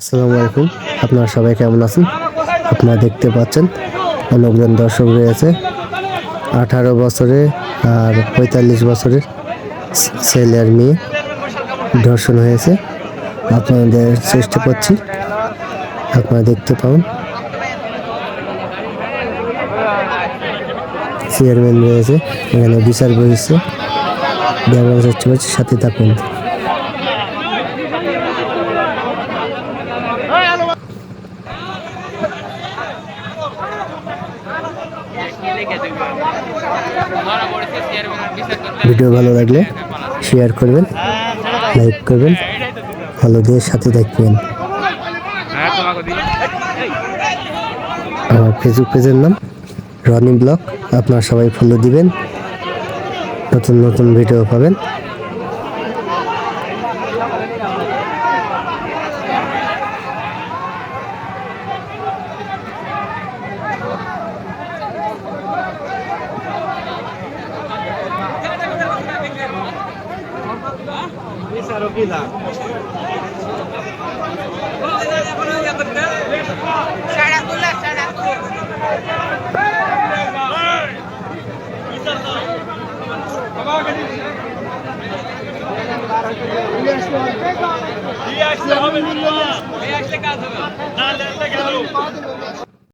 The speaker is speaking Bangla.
আসসালামু আলাইকুম। আপনারা সবাই কেমন আছেন? আপনারা দেখতে পাচ্ছেন অনেকজন দর্শক রয়েছে। 18 বছরে আর 45 বছরের ছেলে আর মেয়ে ধর্ষণ হয়েছে। আপনাদের চেষ্টা করছি আপনারা দেখতে পাবেন। চেয়ারম্যান রয়েছে, এখানে বিচার বসেছে। দেখার চেষ্টা করছি, সাথে থাকুন। ভিডিও ভালো লাগলে শেয়ার করবেন, লাইক করবেন, ফলো দিয়ে সাথে থাকবেন। আমার ফেসবুক পেজের নাম রনি ব্লগ, আপনারা সবাই ফলো দিবেন, নতুন নতুন ভিডিও পাবেন। কাজ হবে না